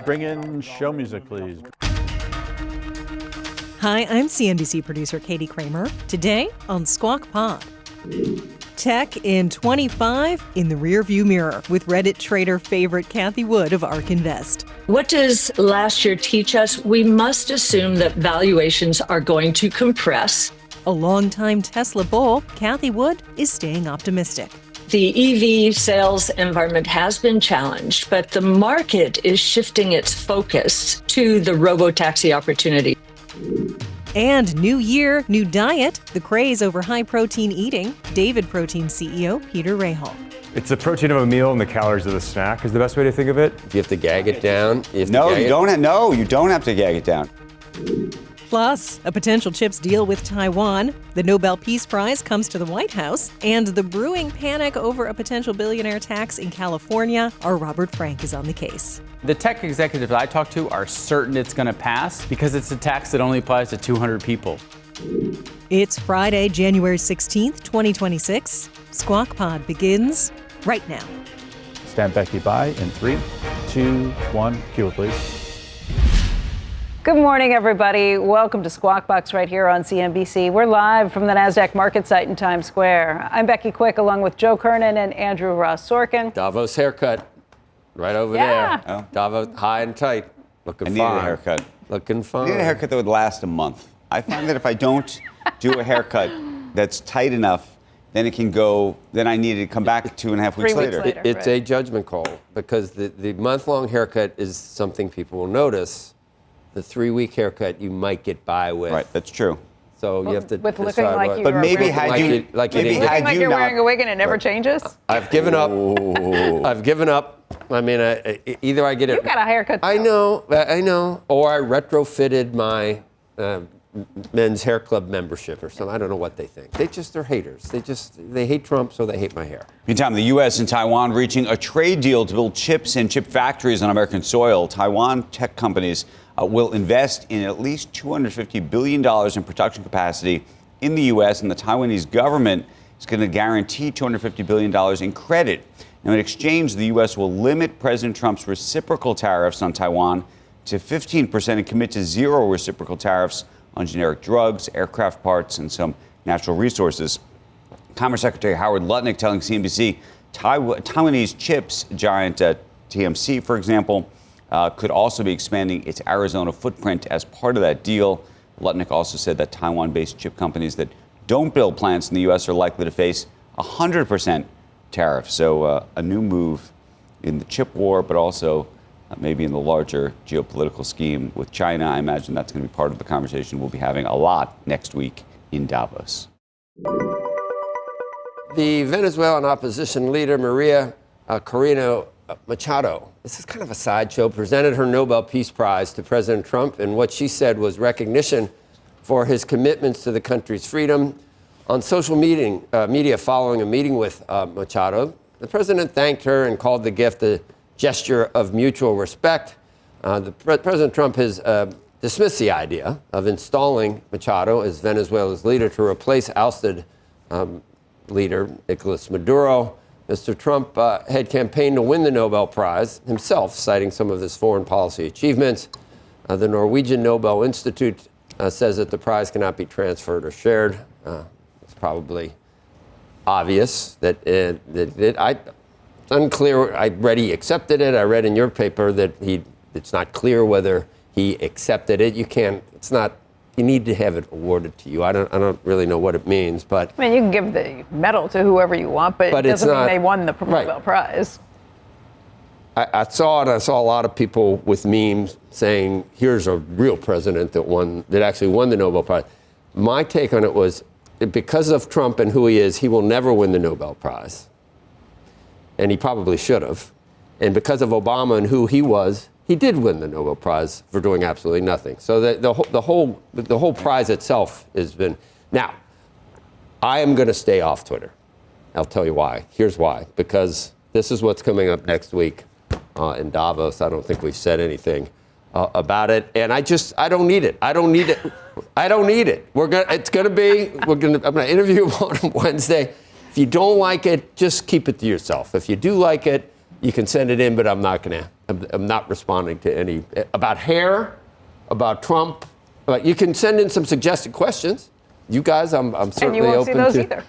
Bring in show music, please. Hi, I'm CNBC producer Katie Kramer. Today on Squawk Pod. Tech in 25 in the rearview mirror with Reddit trader favorite Cathie Wood of ARK Invest. What does last year teach us? We must assume that valuations are going to compress. A longtime Tesla bull, Cathie Wood is staying optimistic. The EV sales environment has been challenged, but the market is shifting its focus to the robotaxi opportunity. And new year, new diet, the craze over high-protein eating, David Protein CEO Peter Rahal. It's the protein of a meal and the calories of the snack is the best way to think of it. You have to gag it down. You don't have to gag it down. Plus, a potential chips deal with Taiwan, the Nobel Peace Prize comes to the White House, and the brewing panic over a potential billionaire tax in California. Our Robert Frank is on the case. The tech executives I talk to are certain it's going to pass because it's a tax that only applies to 200 people. It's Friday, January 16th, 2026. Squawk Pod begins right now. Stand Becky by in 3, 2, 1. Cue it, please. Good morning, everybody. Welcome to Squawk Box right here on CNBC. We're live from the NASDAQ market site in Times Square. I'm Becky Quick, along with Joe Kernen and Andrew Ross Sorkin. Davos haircut, right over there. Oh. Davos high and tight, looking fine. I need a haircut. Looking fine. I need a haircut that would last a month. I find that if I don't do a haircut that's tight enough, then it can go. Then I need to come back 2.5 weeks later. It's a judgment call because the month-long haircut is something people will notice. The 3-week haircut you might get by with. Right, that's true. So you have to with looking decide like what, you but are maybe wearing, had you like maybe you looking like you're not, wearing a wig and it never changes. I've given up. I've given up. I mean, either I get it. You got a haircut. I know, or I retrofitted my men's hair club membership or something. I don't know what they think. They're haters. They hate Trump, so they hate my hair. Meantime, the U.S. and Taiwan reaching a trade deal to build chips and chip factories on American soil. Taiwan tech companies will invest in at least $250 billion in production capacity in the U.S., and the Taiwanese government is going to guarantee $250 billion in credit. Now, in exchange, the U.S. will limit President Trump's reciprocal tariffs on Taiwan to 15% and commit to zero reciprocal tariffs on generic drugs, aircraft parts, and some natural resources. Commerce Secretary Howard Lutnick telling CNBC Taiwanese chips giant TMC, for example, could also be expanding its Arizona footprint as part of that deal. Lutnick also said that Taiwan-based chip companies that don't build plants in the U.S. are likely to face 100% tariffs. So a new move in the chip war, but also maybe in the larger geopolitical scheme with China. I imagine that's going to be part of the conversation we'll be having a lot next week in Davos. The Venezuelan opposition leader, María Corina Machado, this is kind of a sideshow, presented her Nobel Peace Prize to President Trump, and what she said was recognition for his commitments to the country's freedom. On social media following a meeting with Machado, the president thanked her and called the gift a gesture of mutual respect. President Trump has dismissed the idea of installing Machado as Venezuela's leader to replace ousted leader Nicolas Maduro. Mr. Trump had campaigned to win the Nobel Prize himself, citing some of his foreign policy achievements. The Norwegian Nobel Institute says that the prize cannot be transferred or shared. It's probably obvious that it's unclear. I read he accepted it. I read in your paper that it's not clear whether he accepted it. You need to have it awarded to you. I don't really know what it means, but I mean, you can give the medal to whoever you want, but it doesn't mean they won the Nobel Prize. I saw a lot of people with memes saying, here's a real president that actually won the Nobel Prize. My take on it was, because of Trump and who he is, he will never win the Nobel Prize. And he probably should have. And because of Obama and who he was, he did win the Nobel Prize for doing absolutely nothing. So the whole prize itself has been. Now, I am going to stay off Twitter. I'll tell you why. Here's why. Because this is what's coming up next week in Davos. I don't think we've said anything about it, and I don't need it. I don't need it. I'm going to interview him on Wednesday. If you don't like it, just keep it to yourself. If you do like it, You can send it in, but I'm not responding to any about hair, about Trump. But you can send in some suggested questions. You guys, I'm certainly open to. And you won't see those either.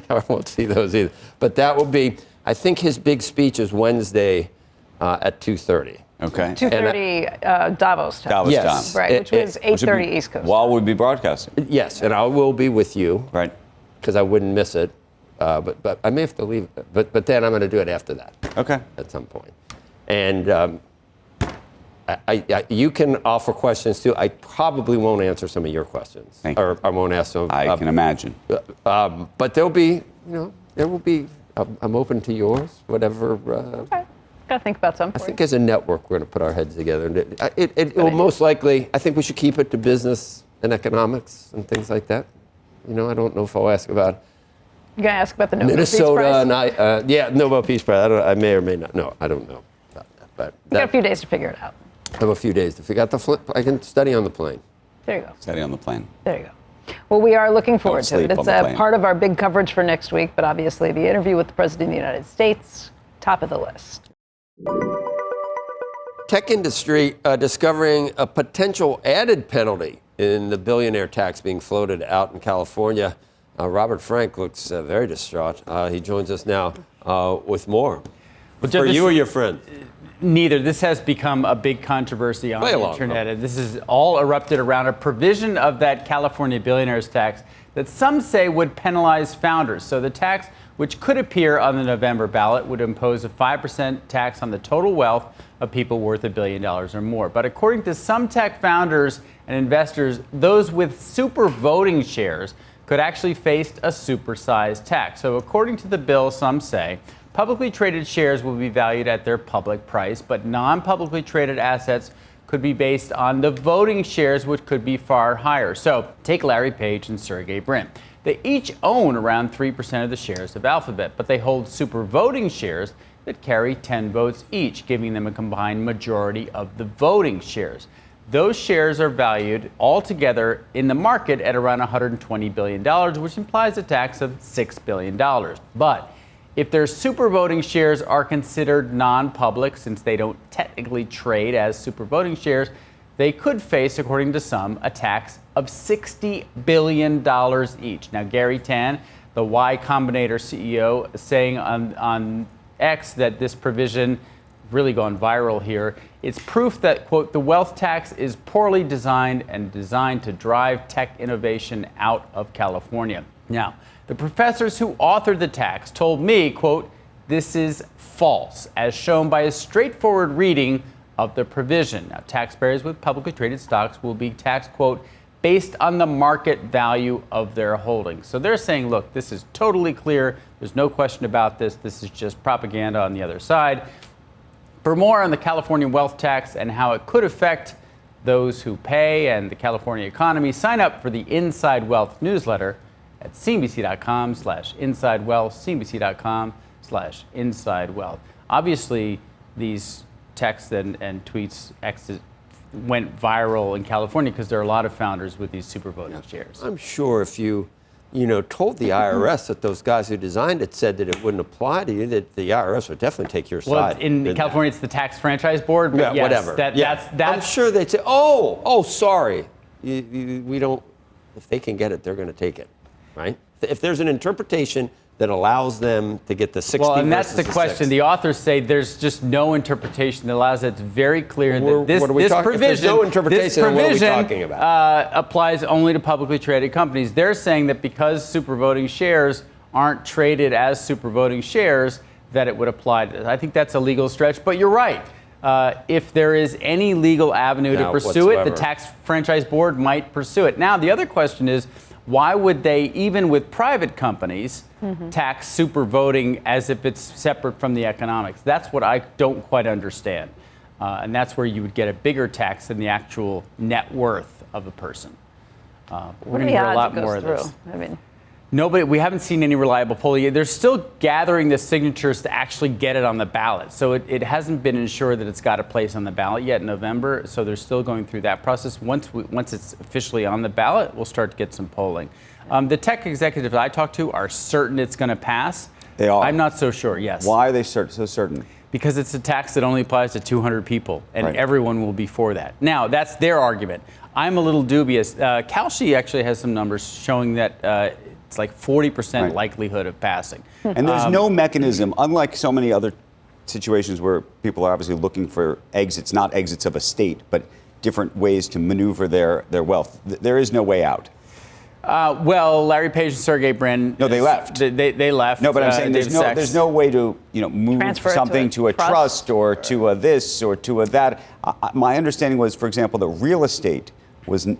I won't see those either. But that will be, I think his big speech is Wednesday at 2:30. Okay. 2:30 Davos time. Davos Yes. time. Right, which was 8:30 East Coast. While we'll be broadcasting. Yes, and I will be with you. Right. Because I wouldn't miss it. But I may have to leave. But then I'm going to do it after that. Okay. At some point. And you can offer questions too. I probably won't answer some of your questions. Thank you. Or I won't ask some. I can imagine. But there'll be, there will be. I'm open to yours. Whatever. Okay. Got to think about some. I think as a network, we're going to put our heads together. And it will most likely. I think we should keep it to business and economics and things like that. I don't know if I'll ask about. You're going to ask about the Nobel Minnesota Peace Prize? and Nobel Peace Prize. I may or may not. No, I don't know about that. But You got a few days to figure it out. I have a few days to figure out the flip. I can study on the plane. There you go. Steady on the plane. There you go. Well, we are looking forward to it. sleep on It's the a plane. part of our big coverage for next week, but obviously the interview with the President of the United States, top of the list. Tech industry discovering a potential added penalty in the billionaire tax being floated out in California. Robert Frank looks very distraught. He joins us now with more. For you or your friend? Neither. This has become a big controversy on the internet. And this is all erupted around a provision of that California billionaires tax that some say would penalize founders. So the tax, which could appear on the November ballot, would impose a 5% tax on the total wealth of people worth $1 billion or more. But according to some tech founders and investors, those with super voting shares could actually face a supersized tax. So according to the bill, some say publicly traded shares will be valued at their public price, but non-publicly traded assets could be based on the voting shares, which could be far higher. So take Larry Page and Sergey Brin. They each own around 3% of the shares of Alphabet, but they hold super voting shares that carry 10 votes each, giving them a combined majority of the voting shares. Those shares are valued altogether in the market at around $120 billion, which implies a tax of $6 billion. But if their super voting shares are considered non-public, since they don't technically trade as super voting shares, they could face, according to some, a tax of $60 billion each. Now, Gary Tan, the Y Combinator CEO, saying on X that this provision really gone viral here. It's proof that, quote, the wealth tax is poorly designed and designed to drive tech innovation out of California. Now, the professors who authored the tax told me, quote, this is false, as shown by a straightforward reading of the provision. Now, taxpayers with publicly traded stocks will be taxed, quote, based on the market value of their holdings. So they're saying, look, this is totally clear. There's no question about this. This is just propaganda on the other side. For more on the California wealth tax and how it could affect those who pay and the California economy, sign up for the Inside Wealth newsletter at cnbc.com/insidewealth, cnbc.com/insidewealth. Obviously, these texts and tweets went viral in California because there are a lot of founders with these super voting shares. I'm sure if you told the IRS that those guys who designed it said that it wouldn't apply to you, that the IRS would definitely take your side. Well, in California, it's the Tax Franchise Board. But yeah, yes, whatever. That's I'm sure they'd say, oh, sorry. We don't, if they can get it, they're going to take it, right? If there's an interpretation that allows them to get the 60 well, and that's versus the question. 6. The authors say there's just no interpretation that allows it. It's very clear that this provision, if there's no interpretation, then what are we talking about? Applies only to publicly traded companies. They're saying that because super voting shares aren't traded as super voting shares, that it would apply to this. I think that's a legal stretch, but you're right. If there is any legal avenue to pursue it, the Tax Franchise Board might pursue it. Now, the other question is, why would they, even with private companies, tax super voting as if it's separate from the economics? That's what I don't quite understand. And that's where you would get a bigger tax than the actual net worth of a person. We're going to hear a lot more of this. I mean, we haven't seen any reliable polling. They're still gathering the signatures to actually get it on the ballot. So it hasn't been ensured that it's got a place on the ballot yet in November. So they're still going through that process. Once it's officially on the ballot, we'll start to get some polling. The tech executives I talked to are certain it's going to pass. They are. I'm not so sure, yes. Why are they so certain? Because it's a tax that only applies to 200 people, and everyone will be for that. Now, that's their argument. I'm a little dubious. Kalshi actually has some numbers showing that it's like 40% likelihood of passing. And there's no mechanism, unlike so many other situations where people are obviously looking for exits, not exits of a state, but different ways to maneuver their wealth. There is no way out. Well, Larry Page and Sergey Brin. No, they left. They left. No, but I'm saying there's no way to move Transfer something to a trust or to a this or to a that. My understanding was, for example, that real estate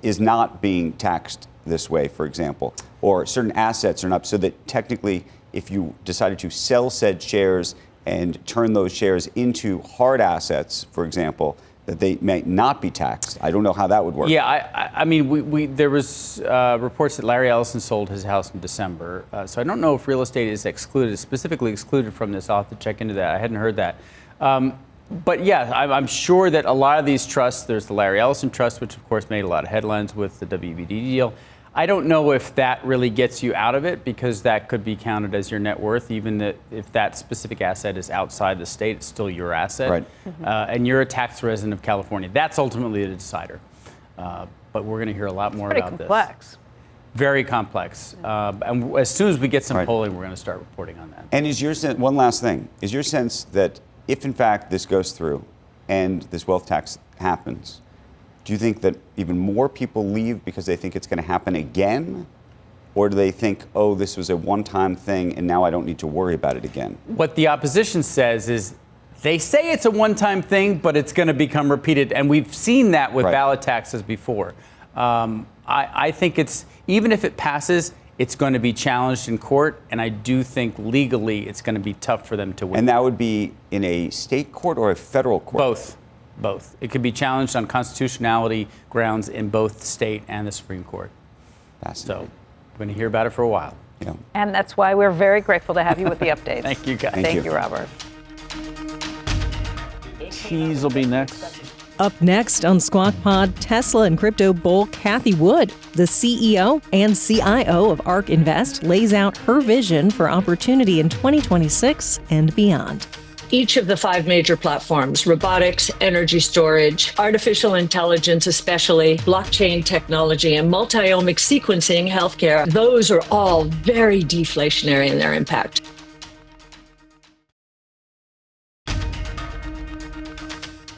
is not being taxed this way, for example, or certain assets are not. So that technically, if you decided to sell said shares and turn those shares into hard assets, for example, that they may not be taxed. I don't know how that would work. Yeah, I mean, there was reports that Larry Ellison sold his house in December. So I don't know if real estate is specifically excluded from this. I'll have to check into that. I hadn't heard that. But yeah, I'm sure that a lot of these trusts, there's the Larry Ellison Trust, which of course made a lot of headlines with the WBD deal. I don't know if that really gets you out of it, because that could be counted as your net worth, even if that specific asset is outside the state, it's still your asset. Right. And you're a tax resident of California. That's ultimately the decider. But we're going to hear a lot more about this. Pretty complex. Very complex. And as soon as we get some polling, we're going to start reporting on that. And is your sense, one last thing, is your sense that if in fact this goes through and this wealth tax happens, do you think that even more people leave because they think it's going to happen again? Or do they think, oh, this was a one-time thing and now I don't need to worry about it again? What the opposition says is they say it's a one-time thing, but it's going to become repeated. And we've seen that with ballot taxes before. I think even if it passes, it's going to be challenged in court. And I do think legally it's going to be tough for them to win. And that would be in a state court or a federal court? Both. It could be challenged on constitutionality grounds in both the state and the Supreme Court. So we're going to hear about it for a while. Yeah. And that's why we're very grateful to have you with the updates. Thank you, guys. Thank you, Robert. Cheese will be next. Up next on Squawk Pod, Tesla and crypto bull Cathie Wood, the CEO and CIO of ARK Invest, lays out her vision for opportunity in 2026 and beyond. Each of the 5 major platforms, robotics, energy storage, artificial intelligence, especially blockchain technology, and multi-omic sequencing, healthcare, those are all very deflationary in their impact.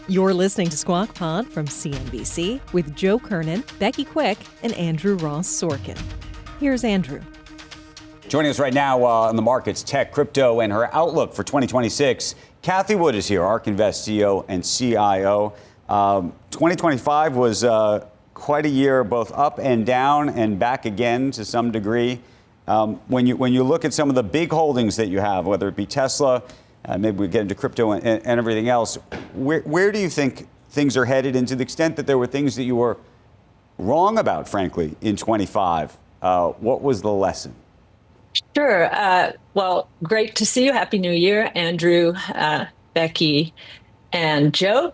You're listening to Squawk Pod from CNBC with Joe Kernen, Becky Quick, and Andrew Ross Sorkin. Here's Andrew. Joining us right now on the markets, tech, crypto, and her outlook for 2026. Cathie Wood is here, ARK Invest CEO and CIO. 2025 was quite a year, both up and down and back again to some degree. When you look at some of the big holdings that you have, whether it be Tesla, maybe we get into crypto and everything else, where do you think things are headed? And to the extent that there were things that you were wrong about, frankly, in 25, what was the lesson? Sure. Well, great to see you. Happy New Year, Andrew, Becky, and Joe.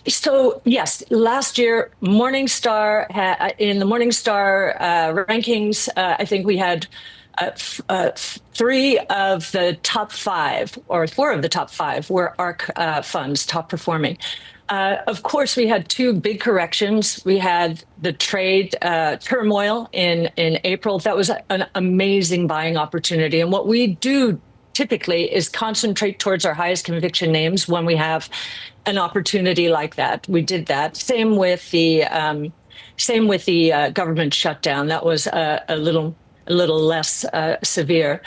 So, yes, last year, Morningstar, in the Morningstar rankings, I think we had 3 of the top 5, or 4 of the top 5 were ARK funds, top performing. Of course, we had 2 big corrections. We had the trade turmoil in April. That was an amazing buying opportunity. And what we do typically is concentrate towards our highest conviction names when we have an opportunity like that. We did that. Same with the government shutdown. That was a little less severe.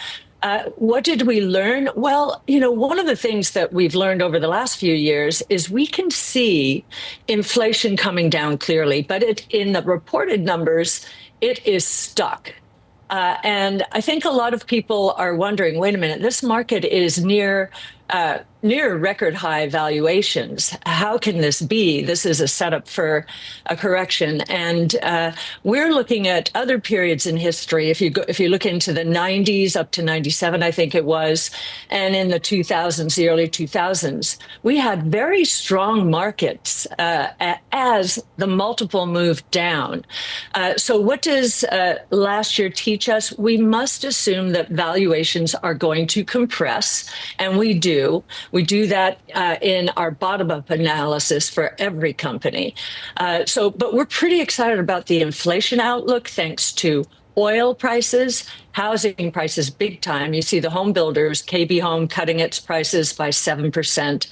What did we learn? Well, one of the things that we've learned over the last few years is we can see inflation coming down clearly, but in the reported numbers, it is stuck. And I think a lot of people are wondering, wait a minute, this market is near near record high valuations. How can this be? This is a setup for a correction. And we're looking at other periods in history. If you look into the 90s up to 97, I think it was, and in the 2000s, the early 2000s, we had very strong markets as the multiple moved down. So what does last year teach us? We must assume that valuations are going to compress, and we do. We do that in our bottom-up analysis for every company. But we're pretty excited about the inflation outlook thanks to oil prices, housing prices, big time. You see the home builders, KB Home, cutting its prices by 7%,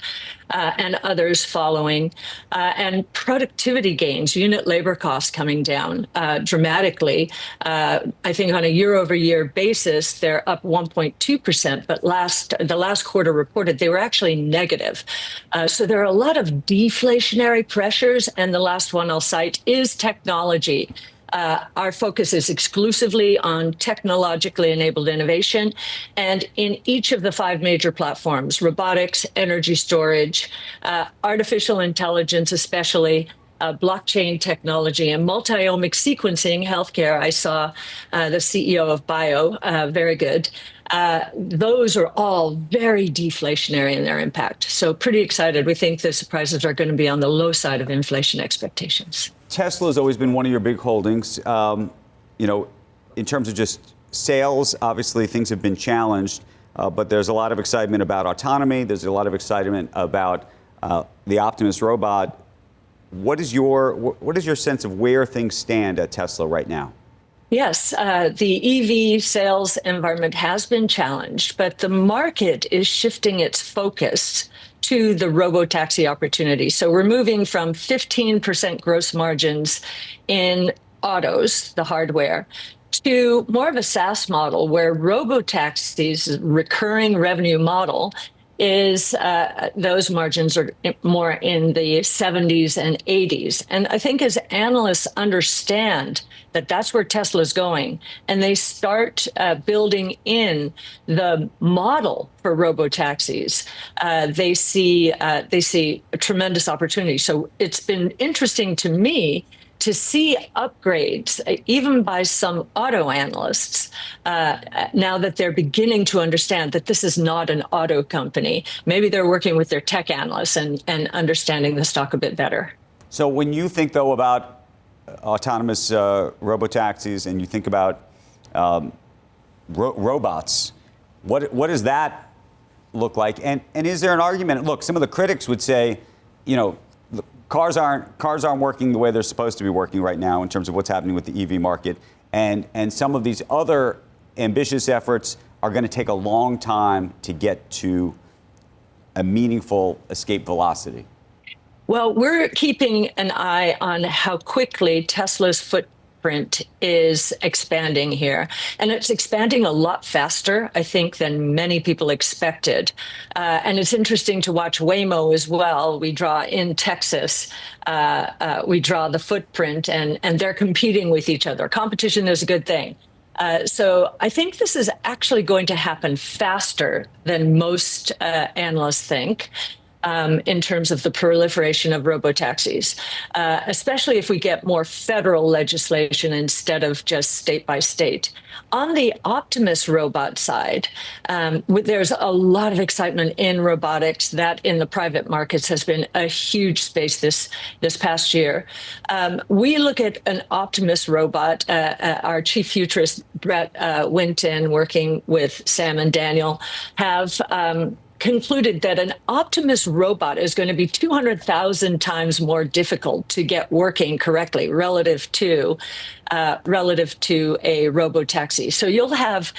and others following, and productivity gains, unit labor costs coming down dramatically. I think on a year-over-year basis, they're up 1.2%, but the last quarter reported they were actually negative. So there are a lot of deflationary pressures, and the last one I'll cite is technology. Our focus is exclusively on technologically enabled innovation. And in each of the 5 major platforms, robotics, energy storage, artificial intelligence, especially blockchain technology, and multi-omic sequencing, healthcare, I saw the CEO of Bio, very good. Those are all very deflationary in their impact. So pretty excited. We think the surprises are going to be on the low side of inflation expectations. Tesla has always been one of your big holdings. In terms of just sales, obviously things have been challenged, but there's a lot of excitement about autonomy. There's a lot of excitement about the Optimus robot. What is your sense of where things stand at Tesla right now? Yes, the EV sales environment has been challenged, but the market is shifting its focus to the robotaxi opportunity. So we're moving from 15% gross margins in autos, the hardware, to more of a SaaS model where robotaxis, recurring revenue model, is those margins are more in the 70s and 80s. And I think as analysts understand that that's where Tesla's going, and they start building in the model for robotaxis, they see a tremendous opportunity. So it's been interesting to me to see upgrades, even by some auto analysts, now that they're beginning to understand that this is not an auto company. Maybe they're working with their tech analysts and understanding the stock a bit better. So when you think, though, about autonomous robotaxis and you think about robots, what does that look like? And is there an argument? Look, some of the critics would say, cars aren't working the way they're supposed to be working right now in terms of what's happening with the EV market. And some of these other ambitious efforts are going to take a long time to get to a meaningful escape velocity. Well, we're keeping an eye on how quickly Tesla's footprint is expanding here. And it's expanding a lot faster, I think, than many people expected. And it's interesting to watch Waymo as well. We draw in Texas, we draw the footprint, and they're competing with each other. Competition is a good thing. So I think this is actually going to happen faster than most analysts think. In terms of the proliferation of robotaxis, especially if we get more federal legislation instead of just state by state. On the Optimus robot side, there's a lot of excitement in robotics. That in the private markets has been a huge space this past year. We look at an Optimus robot. Our chief futurist, Brett Winton, working with Sam and Daniel, have concluded that an Optimus robot is going to be 200,000 times more difficult to get working correctly relative to a robotaxi. So you'll have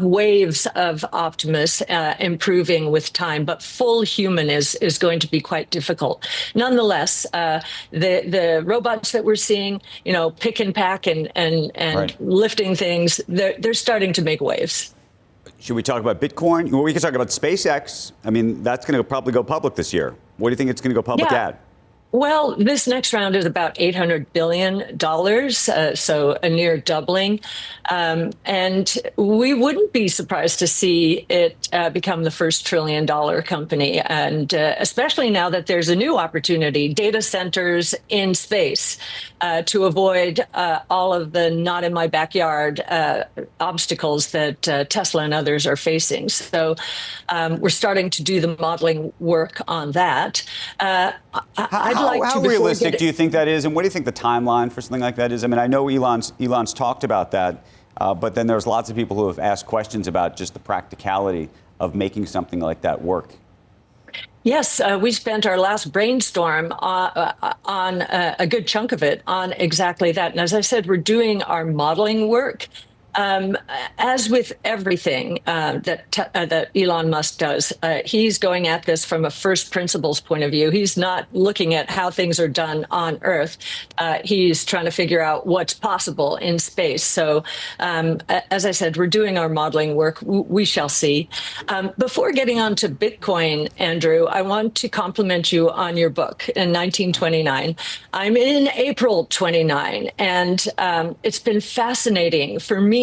waves of Optimus improving with time, but full human is going to be quite difficult. Nonetheless, the robots that we're seeing, pick and pack and right, lifting things, they're starting to make waves. Should we talk about Bitcoin? Well, we can talk about SpaceX. I mean, that's going to probably go public this year. What do you think it's going to go public at? Well, this next round is about $800 billion, so a near doubling. And we wouldn't be surprised to see it become the first trillion-dollar company. And especially now that there's a new opportunity, data centers in space, to avoid all of the not in my backyard obstacles that Tesla and others are facing. So we're starting to do the modeling work on that. How realistic do you think that is, and what do you think the timeline for something like that is? I mean, I know Elon's talked about that, but then there's lots of people who have asked questions about just the practicality of making something like that work. Yes, we spent our last brainstorm on a good chunk of it on exactly that. And as I said, we're doing our modeling work. As with everything that Elon Musk does, he's going at this from a first principles point of view. He's not looking at how things are done on Earth. He's trying to figure out what's possible in space. So, as I said, we're doing our modeling work. We shall see. Before getting on to Bitcoin, Andrew, I want to compliment you on your book in 1929. I'm in April 29, and it's been fascinating for me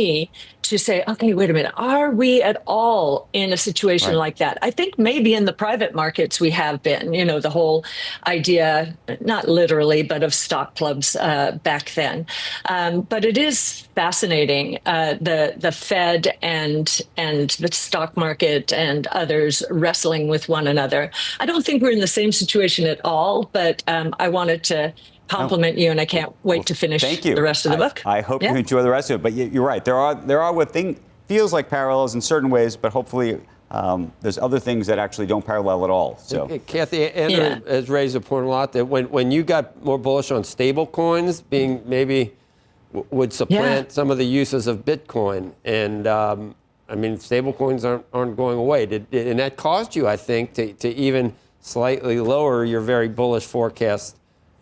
to say, okay, wait a minute, are we at all in a situation like that? I think maybe in the private markets we have been, the whole idea, not literally, but of stock clubs back then. But it is fascinating, the Fed and the stock market and others wrestling with one another. I don't think we're in the same situation at all, but I wanted to compliment you, and I can't wait to finish the rest of the book. I hope you enjoy the rest of it. But you're right. There are what feels like parallels in certain ways, but hopefully there's other things that actually don't parallel at all. So, Cathie, Andrew has raised a point a lot that when you got more bullish on stable coins being maybe would supplant some of the uses of Bitcoin, and I mean, stable coins aren't going away. And that caused you, I think, to even slightly lower your very bullish forecast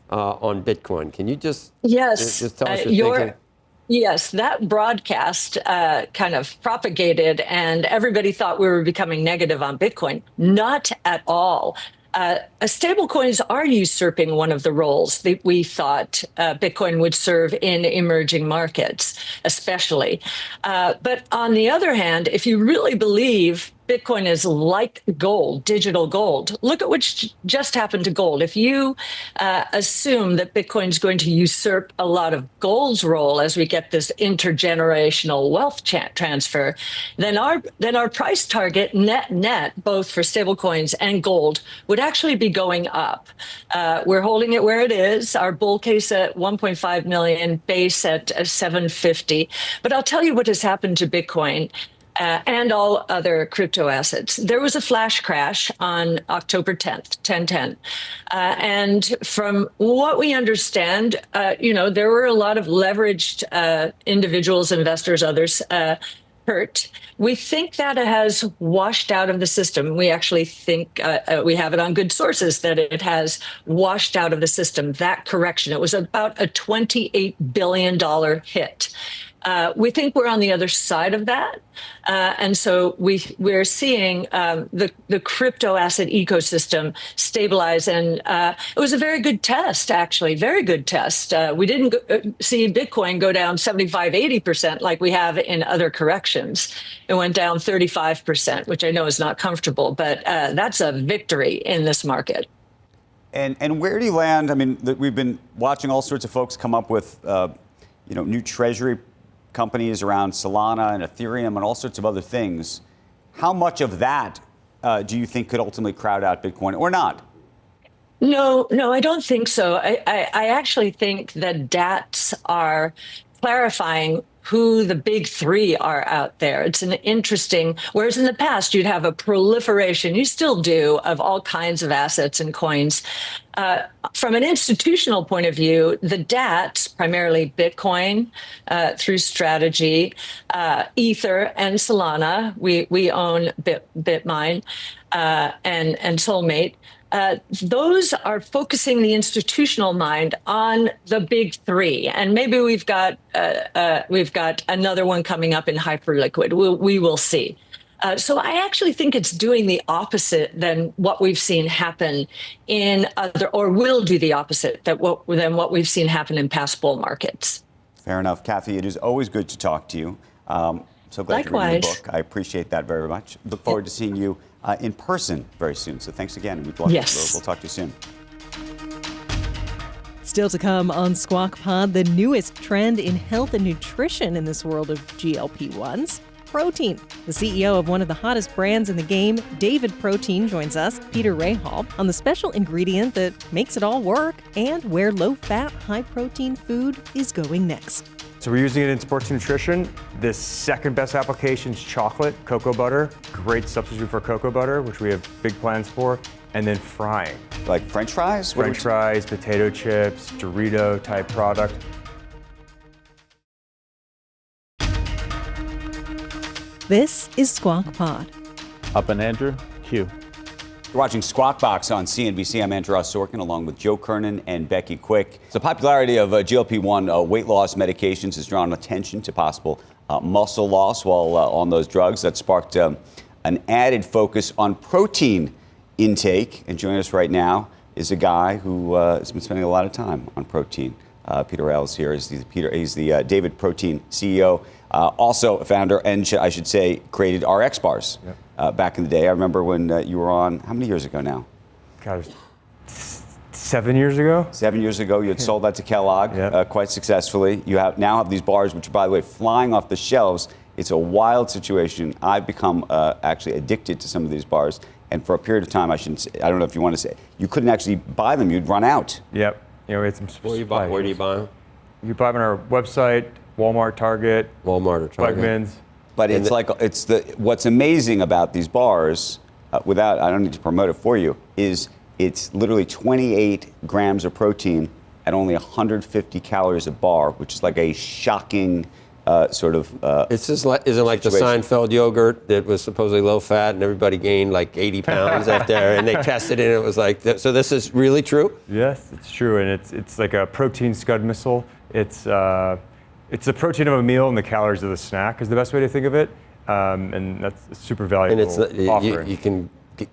on Bitcoin. Can you just tell us your thinking? Yes, that broadcast kind of propagated, and everybody thought we were becoming negative on Bitcoin. Not at all. Stablecoins are usurping one of the roles that we thought Bitcoin would serve in emerging markets, especially. But on the other hand, if you really believe Bitcoin is like gold, digital gold, look at what just happened to gold. If you assume that Bitcoin is going to usurp a lot of gold's role as we get this intergenerational wealth transfer, then our price target net, both for stablecoins and gold, would actually be going up. We're holding it where it is. Our bull case at 1.5 million, base at 750. But I'll tell you what has happened to Bitcoin. And all other crypto assets. There was a flash crash on October 10th, 10/10. And from what we understand, there were a lot of leveraged individuals, investors, others hurt. We think that it has washed out of the system. We actually think we have it on good sources that it has washed out of the system. That correction, it was about a $28 billion hit. We think we're on the other side of that. And so we're seeing the crypto asset ecosystem stabilize. And it was a very good test, actually, very good test. We didn't see Bitcoin go down 75, 80% like we have in other corrections. It went down 35%, which I know is not comfortable, but that's a victory in this market. And where do you land? I mean, we've been watching all sorts of folks come up with, new treasury companies around Solana and Ethereum and all sorts of other things. How much of that do you think could ultimately crowd out Bitcoin or not? No, I don't think so. I actually think that DATs are clarifying who the big three are out there. It's an interesting, whereas in the past you'd have a proliferation, you still do, of all kinds of assets and coins. From an institutional point of view, the DATs, primarily Bitcoin through Strategy, Ether, and Solana, we own BitMine and Soulmate. Those are focusing the institutional mind on the big three, and maybe we've got another one coming up in Hyperliquid. We will see. So I actually think it's doing the opposite than what we've seen happen in other, or will do the opposite than what we've seen happen in past bull markets. Fair enough. Cathie, it is always good to talk to you. So glad you're reading the book. I appreciate that very much. Look forward to seeing you in person very soon. So thanks again. We'll talk to you soon. Still to come on Squawk Pod, the newest trend in health and nutrition in this world of GLP-1s. Protein. The CEO of one of the hottest brands in the game, David Protein, joins us, Peter Rahal, on the special ingredient that makes it all work and where low-fat, high-protein food is going next. So we're using it in sports nutrition. The second best application is chocolate, cocoa butter. Great substitute for cocoa butter, which we have big plans for. And then frying. Like French fries? French fries, potato chips, Dorito type product. This is Squawk Pod. Up and Andrew, Q. You're watching Squawk Box on CNBC. I'm Andrew Ross Sorkin, along with Joe Kernen and Becky Quick. The popularity of GLP-1 weight loss medications has drawn attention to possible muscle loss while on those drugs. That sparked an added focus on protein intake. And joining us right now is a guy who has been spending a lot of time on protein. Peter Rahal is here. He's the David Protein CEO, also a founder, and I should say, created RX bars back in the day. I remember when you were on, how many years ago now? God, 7 years ago? 7 years ago, you had sold that to Kellogg quite successfully. You now have these bars, which are, by the way, flying off the shelves. It's a wild situation. I've become actually addicted to some of these bars. And for a period of time, I don't know if you want to say, you couldn't actually buy them. You'd run out. Yep. You know, we had some Where do you buy them? You buy them on our website, Walmart, Target, Walmart or Target. Wegmans. But what's amazing about these bars, I don't need to promote it for you, is it's literally 28 grams of protein at only 150 calories a bar, which is like a shocking sort of It's just like, isn't like the Seinfeld yogurt that was supposedly low fat and everybody gained like 80 pounds after, and they tested it and it was like, so this is really true? Yes, it's true, and it's like a protein scud missile. It's the protein of a meal and the calories of the snack is the best way to think of it, and that's a super valuable offering. You can. Do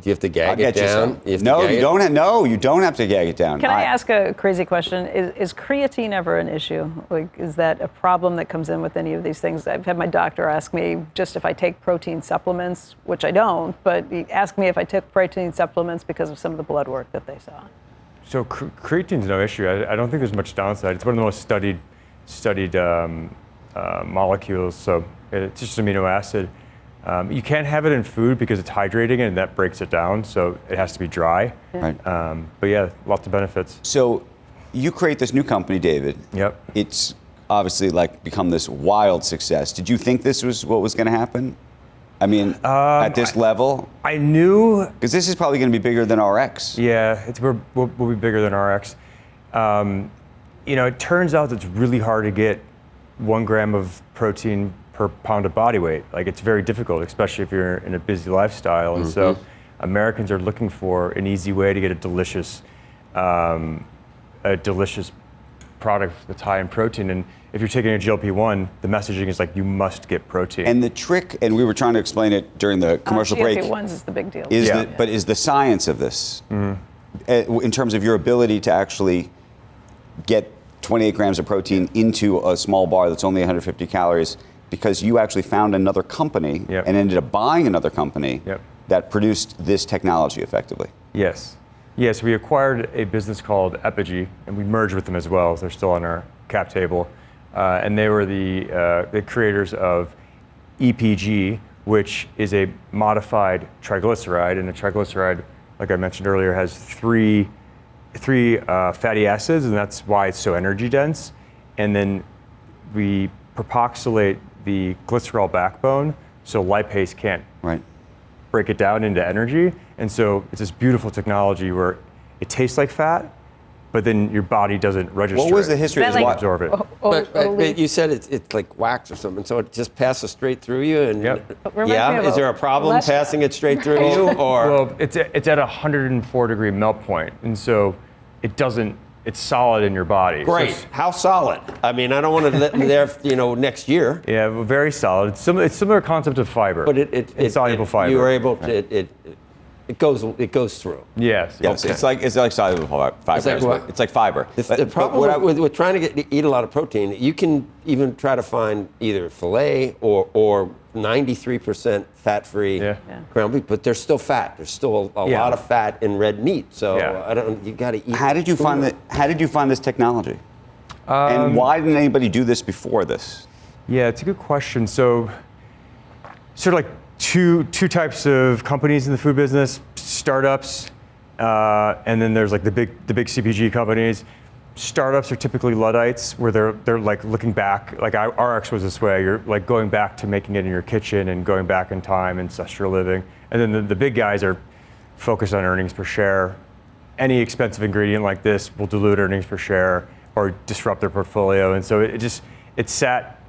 you have to gag it down? You don't have to gag it down. Can I ask a crazy question? Is creatine ever an issue? Like, is that a problem that comes in with any of these things? I've had my doctor ask me just if I take protein supplements, which I don't, but he asked me if I took protein supplements because of some of the blood work that they saw. So creatine's no issue. I don't think there's much downside. It's one of the most studied molecules. So it's just amino acid. You can't have it in food because it's hydrating and that breaks it down, so it has to be dry. Right. But yeah, lots of benefits. So you create this new company, David. Yep. It's obviously become this wild success. Did you think this was what was going to happen? I mean, at this level? I knew. Because this is probably going to be bigger than RX. Yeah, we'll be bigger than RX. It turns out it's really hard to get 1 gram of protein per pound of body weight. Like, it's very difficult, especially if you're in a busy lifestyle. And so Americans are looking for an easy way to get a delicious product that's high in protein. And if you're taking a GLP-1, the messaging is like, you must get protein. And the trick, and we were trying to explain it during the commercial break. GLP-1s is the big deal. But is the science of this, in terms of your ability to actually get 28 grams of protein into a small bar that's only 150 calories, because you actually found another company and ended up buying another company that produced this technology effectively. Yes, we acquired a business called Epigee, and we merged with them as well. They're still on our cap table. And they were the creators of EPG, which is a modified triglyceride. And a triglyceride, like I mentioned earlier, has three fatty acids, and that's why it's so energy dense. And then we propoxylate the glycerol backbone so lipase can't break it down into energy. And so it's this beautiful technology where it tastes like fat, but then your body doesn't register. What was the history of this? Absorb it. But you said it's like wax or something, so it just passes straight through you. And is there a problem passing it straight through you? Or well, it's at a 104 degree melt point, and so it it's solid in your body. Great. So How solid? I mean, I don't want to let them there, next year. yeah, very solid. It's similar concept of fiber. But it's soluble fiber. You were able to. It goes through. Yes. Yes, Okay. it's like soluble fiber. It's like what? It's like fiber. The problem with trying to eat a lot of protein, you can even try to find either filet or 93% fat-free ground beef, but there's still fat. There's still a lot of fat in red meat. So you got to eat. How did you find this technology? And why didn't anybody do this before this? Yeah, it's a good question. So, sort of like two types of companies in the food business: startups, and then there's like the big CPG companies. Startups are typically Luddites, where they're like looking back. Like RX was this way. You're like going back to making it in your kitchen and going back in time, ancestral living. And then the big guys are focused on earnings per share. Any expensive ingredient like this will dilute earnings per share or disrupt their portfolio. And so it sat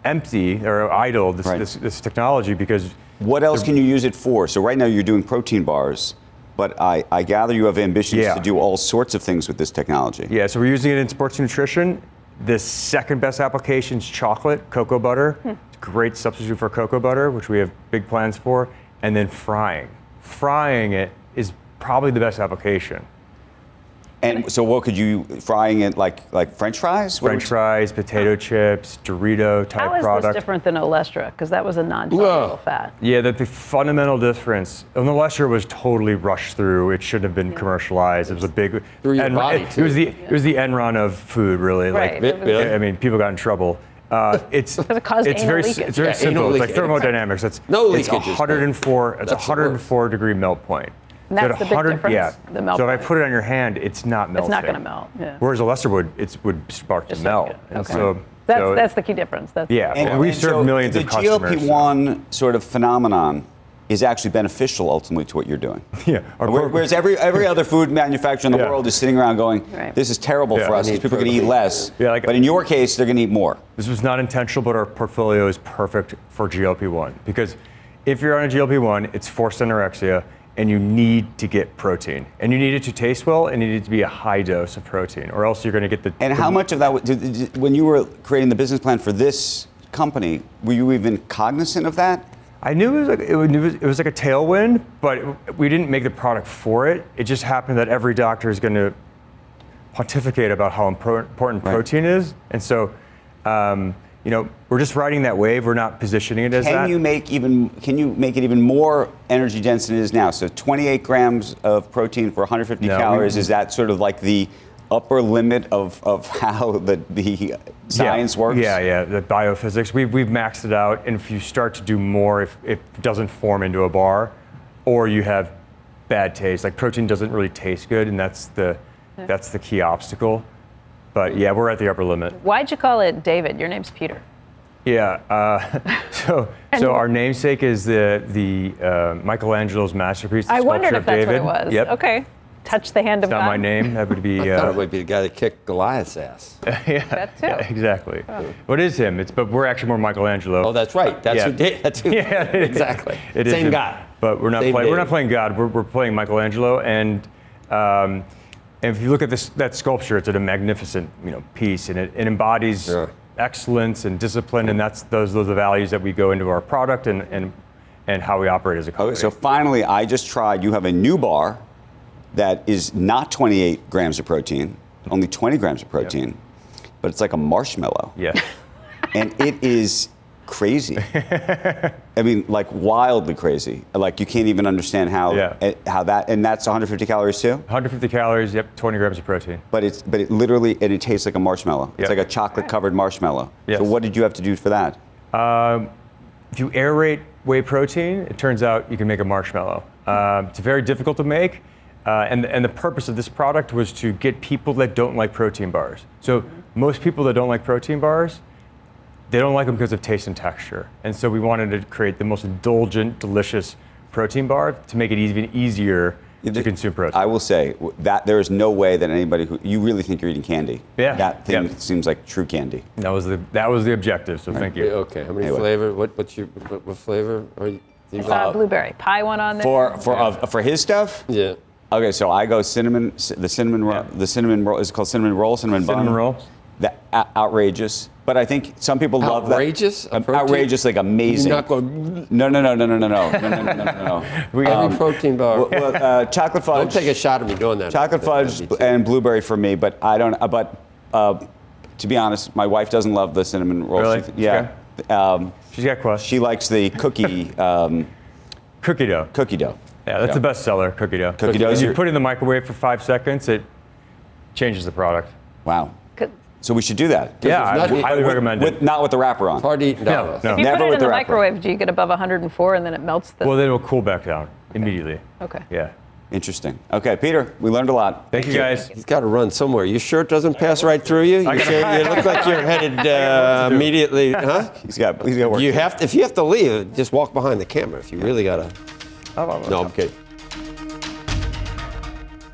empty or idle, this technology, because what else can you use it for? So right now you're doing protein bars, but I gather you have ambitions to do all sorts of things with this technology. Yeah, so we're using it in sports nutrition. The second best application is chocolate, cocoa butter. It's a great substitute for cocoa butter, which we have big plans for. And then frying. Frying it is probably the best application. And so what could you, frying it like French fries? French fries, potato chips, Dorito type product. How is this different than Olestra? Because that was a non-soluble fat. Yeah, the fundamental difference, Olestra was totally rushed through. It shouldn't have been commercialized. It was a big, through your body, it was the end run of food, really. Right. I mean, people got in trouble. It's very simple. It's like thermodynamics. It's leakage. It's 104. It's 104 degree melt point. And that's the big difference, the melt So if I point. put it on your hand, it's not melting. It's not going to melt. Yeah. Whereas Olestra would spark to melt. And so that's the key difference. And we serve millions of customers. The GLP-1 sort of phenomenon is actually beneficial ultimately to what you're doing. Yeah. Whereas every other food manufacturer in the world is sitting around going, this is terrible for us because people are going to eat less. Yeah, but in your case, they're going to eat more. This was not intentional, but our portfolio is perfect for GLP-1. Because if you're on a GLP-1, it's forced anorexia, and you need to get protein. And you need it to taste well, and you need it to be a high dose of protein, or else you're going to get the... And how much of that, when you were creating the business plan for this company, were you even cognizant of that? I knew it was like a tailwind, but we didn't make the product for it. It just happened that every doctor is going to pontificate about how important protein is. And so, we're just riding that wave. We're not positioning it as that. Can you make it even more energy dense than it is now? So 28 grams of protein for 150 calories, is that sort of like the upper limit of how the science works? Yeah, the biophysics. We've maxed it out, and if you start to do more, if it doesn't form into a bar, or you have bad taste, like protein doesn't really taste good, and that's the key obstacle. But yeah, we're at the upper limit. Why'd you call it David? Your name's Peter. Yeah. So our namesake is the Michelangelo's masterpiece. The I wondered if that's David. what it was. Yep. Okay. Touch the hand of It's not God. my name. That would be. I thought it would be the guy that kicked Goliath's ass. That too. Yeah, exactly. Well, it is him. But we're actually more Michelangelo. Oh, that's right. That's who did. That's who. Yeah, exactly. It is Same him. guy. But we're not Same playing. We're David. not playing God. We're playing Michelangelo, and if you look at that sculpture, it's a magnificent piece, and it embodies excellence and discipline, and those are the values that we go into our product and how we operate as a company. Okay, so finally, I just tried. You have a new bar that is not 28 grams of protein, only 20 grams of protein, but it's like a marshmallow. Yeah. And it is crazy. I mean, like wildly crazy. Like you can't even understand how that, and that's 150 calories too? 150 calories, 20 grams of protein. But it literally, and it tastes like a marshmallow. It's like a chocolate covered marshmallow. Yes. So what did you have to do for that? If you aerate whey protein, it turns out you can make a marshmallow. It's very difficult to make. And the purpose of this product was to get people that don't like protein bars. So most people that don't like protein bars, they don't like them because of taste and texture. And so we wanted to create the most indulgent, delicious protein bar to make it even easier to consume protein. I will say that there is no way that anybody you really think you're eating candy. Yeah. That thing seems like true candy. That was the objective. So thank you. Okay. How many flavor? What flavor are you? Blueberry pie one on there. For his stuff? Yeah. Okay, so I go cinnamon. The cinnamon roll. The cinnamon roll is it called cinnamon roll. Cinnamon bun. roll. Outrageous. But I think some people love that. Outrageous? Outrageous, like amazing. You're not going. No. Every protein bar. Chocolate fudge. Don't take a shot at me doing that. Chocolate fudge and blueberry for me, but I don't. But to be honest, my wife doesn't love the cinnamon roll. Really? She's got questions. She likes the cookie. Cookie dough. Cookie dough. Yeah, that's the best seller, cookie dough. Cookie dough. You put it in the microwave for 5 seconds, it changes the product. Wow. So we should do that. Yeah, I highly recommend it. Not with the wrapper on. Hard to eat. No. If you Never put it with in the the wrapper. microwave, do you get above 104 and then it melts? Well, then it'll cool back down immediately. Okay. Yeah. Interesting. Okay, Peter, we learned a lot. Thank you guys. He's got to run somewhere. You sure it doesn't pass right through you? You sure? You look like you're headed immediately, huh? He's got work. You have to, if you have to leave, just walk behind the camera. If you really got to. No, I'm kidding.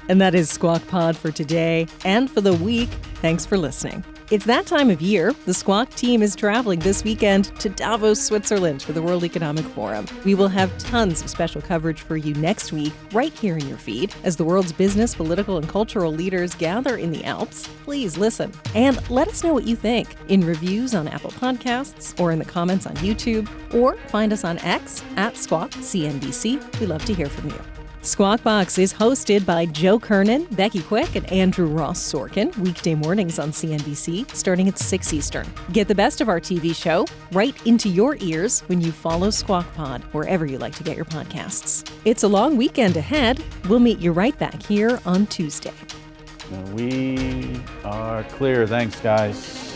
And that is Squawk Pod for today and for the week. Thanks for listening. It's that time of year. The Squawk team is traveling this weekend to Davos, Switzerland for the World Economic Forum. We will have tons of special coverage for you next week, right here in your feed, as the world's business, political, and cultural leaders gather in the Alps. Please listen and let us know what you think in reviews on Apple Podcasts or in the comments on YouTube, or find us on X at Squawk CNBC. We love to hear from you. Squawk Box is hosted by Joe Kernen, Becky Quick, and Andrew Ross Sorkin, weekday mornings on CNBC, starting at 6 Eastern. Get the best of our TV show right into your ears when you follow Squawk Pod, wherever you like to get your podcasts. It's a long weekend ahead. We'll meet you right back here on Tuesday. We are clear. Thanks, guys.